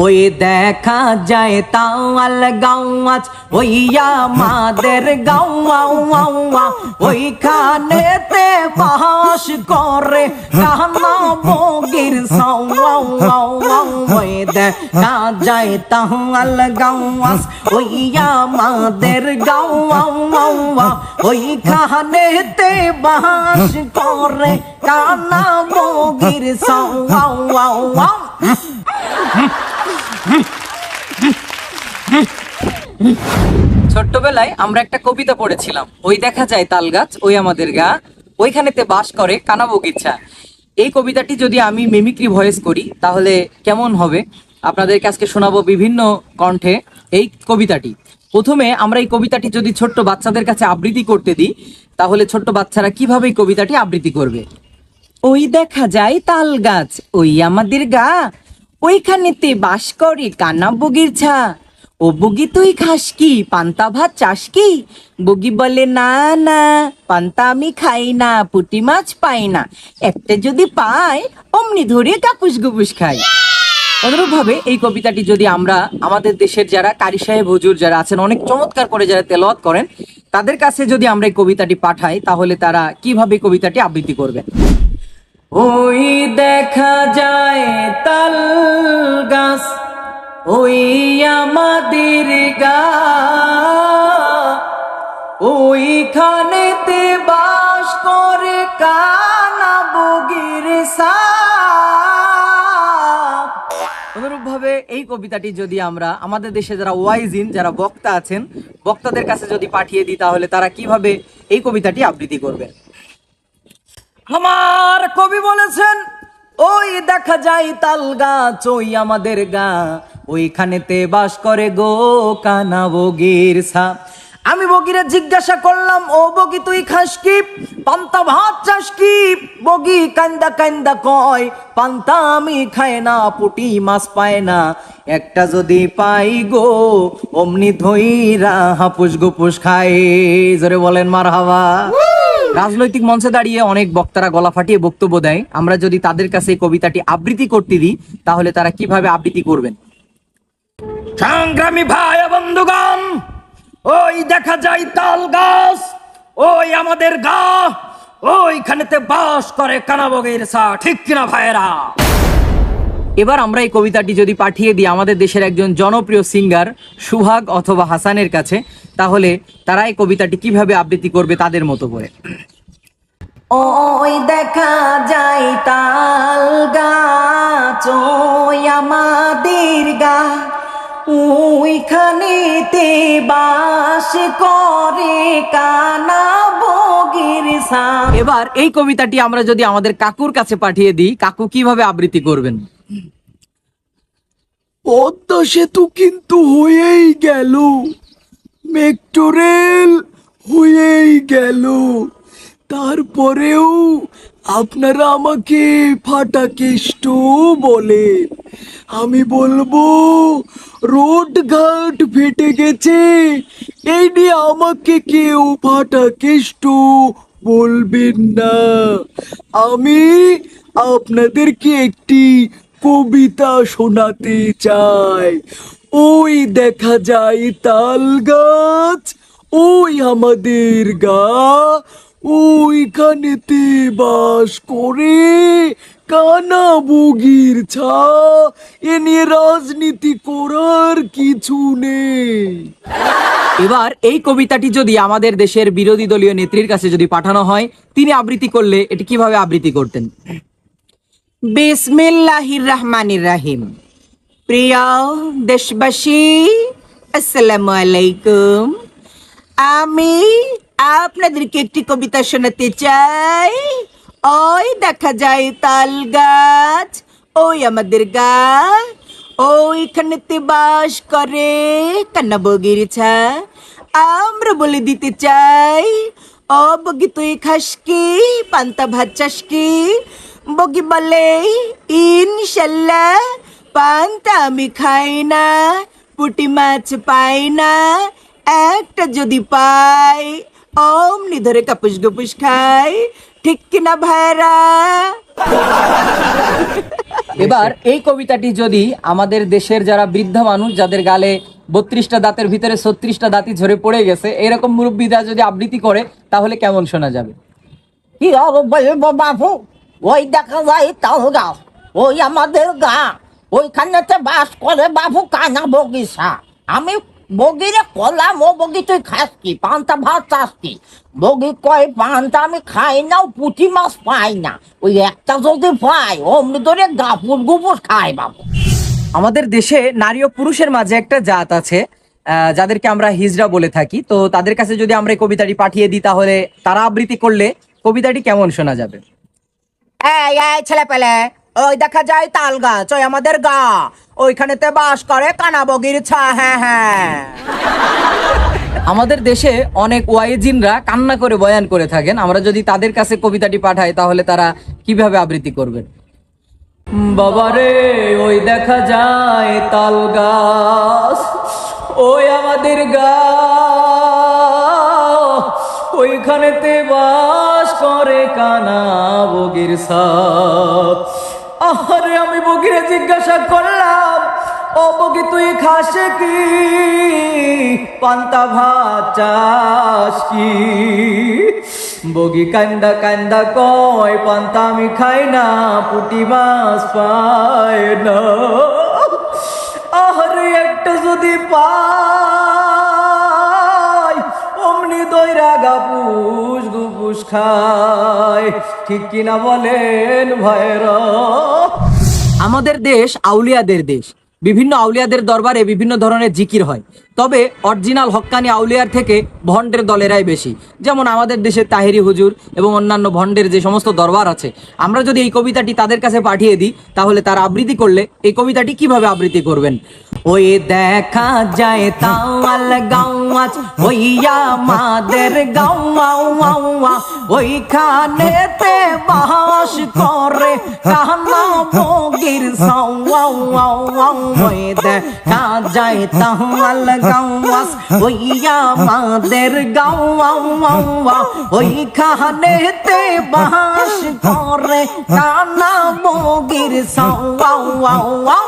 ওই দেখা যায় তাল গাওয়াজ ওই আমাদের গাওয়া ওইখানেতে বাস করে কানা বগির সাওয়া ওই দেখা যায় তাল গাওয়াজ ওই আমাদের গাওয়া ওইখানেতে বাস করে কানা বগির সাওয়া। ছোট্টবেলায় আমরা একটা কবিতা পড়েছিলাম, ওই দেখা যায় তাল গাছ ওই আমাদের গা ওইখানেতে বাস করে কানা বগিচা। এই কবিতাটি যদি আমি মিমিক্রি ভয়েস করি তাহলে কেমন হবে আপনাদেরকে আজকে শোনাবো বিভিন্ন কণ্ঠে এই কবিতাটি। প্রথমে আমরা এই কবিতাটি যদি ছোট্ট বাচ্চাদের কাছে আবৃত্তি করতে দিই তাহলে ছোট্ট বাচ্চারা কিভাবে এই কবিতাটি আবৃত্তি করবে। ওই দেখা যায় তাল গাছ ওই আমাদের গা ওইখানেতে বাস করে কানা বগির ছা। ও বগি তুই খাস কি পান্তা ভাত চাস কি? বগি বলে না না পান্তা আমি খাই না, পুঁটি মাছ পাই না, একটা যদি পাই অমনি ধরে কাপুস গুপুস খাই। অনুরূপ ভাবে এই কবিতাটি যদি আমরা আমাদের দেশের যারা কারি সাহেব হুজুর যারা আছেন অনেক চমৎকার করে যারা তেলাওয়াত করেন তাদের কাছে যদি আমরা এই কবিতাটি পাঠাই তাহলে তারা কিভাবে কবিতাটি আবৃত্তি করবেন। ওই দেখা যায় তাল গাছ ওই আমাদের গা ওইখানেতে বাস করে কানা বগির সা। অনুরূপ ভাবে এই কবিতাটি যদি আমরা আমাদের দেশে যারা ওয়াইজিন যারা বক্তা আছেন বক্তাদের কাছে যদি পাঠিয়ে দিই তাহলে তারা কিভাবে এই কবিতাটি আবৃত্তি করবেন। আমার কবি বলেছেন ওই দেখা যায় তাল গাছ ওই আমাদের গা ওইখানেতে বাস করে গো কানা বগির সা। আমি বগিরে জিজ্ঞাসা করলাম ও বগি তুই খাস কি পান্তা ভাত চাস কি? বগি কান্দা কান্দা কয় পান্তা আমি খাই না, পুঁটি মাছ পায় না, একটা যদি পাই গো অমনি ধইরা হাপুস গুপুস খাই। জোরে বলেন মারহাবা। রাজনৈতিক মঞ্চে দাঁড়িয়ে অনেক বক্তারা গলা ফাটিয়ে বক্তব্য দেয়, আমরা যদি তাদের কাছে এই কবিতাটি আবৃত্তি করতে দিই তাহলে তারা কিভাবে আবৃত্তি করবেন। সংগ্রামী ভাই বন্ধুগণ, ওই দেখা যায় তাল গাছ ওই আমাদের গা ওইখানেতে বাস করে কানা বগির ছা। ঠিক কিনা ভাইয়েরা? এবার আমরা এই কবিতাটি যদি পাঠিয়ে দিই আমাদের দেশের একজন জনপ্রিয় সিঙ্গার সুহাগ অথবা হাসানের কাছে তাহলে তারা এই কবিতাটি কিভাবে আবৃত্তি করবে তাদের মতো করে। ওই দেখা যায় তাল গাছ ওই আমাদের গা ওইখানেতে বাস করে কানা বগির সা। এবার এই কবিতাটি আমরা যদি আমাদের কাকুর কাছে পাঠিয়ে দিই কাকু কিভাবে আবৃত্তি করবেন। পদ্মা সেতু কিন্তু হয়েই গেল, মেট্রো রেল হয়েই গেল, তারপরেও আপনারা আমাকে ফাটা কেষ্ট বলেন। আমি বলবো রোড ঘাট ফেটে গেছে, এই নিয়ে আমাকে কেউ ফাটা কেষ্ট বলবেন না। আমি আপনাদেরকে একটি কবিতা শোনাতে চাই। ওই দেখা যায় তাল গাছ ওই আমাদের গা ওইখানেতে বাস করে কানা বগির ছা। এ নিয়ে রাজনীতি করার কিছু নেই। এবার এই কবিতাটি যদি আমাদের দেশের বিরোধী দলীয় নেত্রীর কাছে যদি পাঠানো হয় তিনি আবৃত্তি করলে এটি কিভাবে আবৃত্তি করতেন। বিসমিল্লাহির রহমানির রহিম। প্রিয় দেশবাসী আসসালামু আলাইকুম। আমি আপনাদেরকে একটি কবিতা শোনাতে চাই। ওই দেখা যায় তাল গাছ ওই আমাদের গা ওইখানেতে বাস করে কানা বগির ছা। আমরা বলে দিতে চাই ও বগি তুই খাস কি পান্তা ভাত চাস কি? বগি বলে ইনশাল্লাহ পান্তা আমি খাই না, পুঁটি মাছ পাই না, একটা যদি পাই অমনি ধরে কাপুস গুপুস খাই। ঠিক কিনা ভাইরা? এবার এই কবিতাটি যদি আমাদের দেশের যারা বৃদ্ধ মানুষ, যাদের গালে 32টা দাঁতের ভিতরে 36টা দাঁতই ঝরে পড়ে গেছে, এরকম মুরব্বীরা যদি আবৃত্তি করে তাহলে কেমন শোনা যাবে? কি আর বলবো বাবু, ওই দেখা যায় তাল গাছ, ওই আমাদের গা, ওইখানেতে বাস করে বাবু কানা বগিচা। আমি বগিরে কলাম, ও বগি তুই খাস কি, পান্তা ভাত চাস কি? বগি কয় পান্তা আমি খাই না, পুঁটি মাছ পাই না, ওই একটা যদি পাই অমনি ধরে গাপুর গুপুর খাই বাবু। আমাদের দেশে নারী ও পুরুষের মাঝে একটা জাত আছে, যাদেরকে আমরা হিজড়া বলে থাকি। তো তাদের কাছে যদি আমরা এই কবিতাটি পাঠিয়ে দিই তাহলে তারা আবৃত্তি করলে কবিতাটি কেমন শোনা যাবে? এই এই ছেলে পেলে, ওই দেখা যায় তাল গাছ, ওই আমাদের গা, ওইখানেতে বাস করে কানা বগির ছা। হ্যাঁ হ্যাঁ, আমাদের দেশে অনেক ওয়াইজিনরা কান্না করে বয়ান করে থাকেন। আমরা যদি তাদের কাছে কবিতাটি পাঠাই তাহলে তারা কিভাবে আবৃত্তি করবেন? বাবারে ওই দেখা যায় তাল গাছ, ওই আমাদের গা, ওইখানেতে বাস করে কানা বগির সাপ। আরে আমি বগিরে জিজ্ঞাসা করলাম, ও বগি তুই খাস কি, পান্তা ভাত চাস কি? বগি কান্দা কান্দা কয়, পান্তা আমি খাই না, পুঁটি মাছ পায় না। আরে একটা যদি পাই অমনি দইরা গাপুস গুপুস খায়। ঠিক কিনা বলেন ভাইরা? আমাদের দেশ আউলিয়াদের দেশ। বিভিন্ন আউলিয়াদের দরবারে বিভিন্ন ধরনের জিকির হয়, তবে অরিজিনাল হক্কানি আউলিয়ার থেকে ভণ্ডের দলেরাই বেশি। যেমন আমাদের দেশে তাহেরি হুজুর এবং অন্যান্য ভণ্ডের যে সমস্ত দরবার আছে, আমরা যদি এই কবিতাটি তাদের কাছে পাঠিয়ে দিই তাহলে তারা আবৃত্তি করলে এই কবিতাটি কিভাবে আবৃত্তি করবেন? ওই দেখা যায় তাওয়াল গাওয়াচ, ওই আমাদের গাওয়া, ওইখানেতে বাস করে কানা বগির ছাওয়া। ওই দেখা যায় তাওয়াল গাওয়াচ, ওই আমাদের গাওয়া, ওইখানেতে বাস করে কানা বগির ছাওয়া।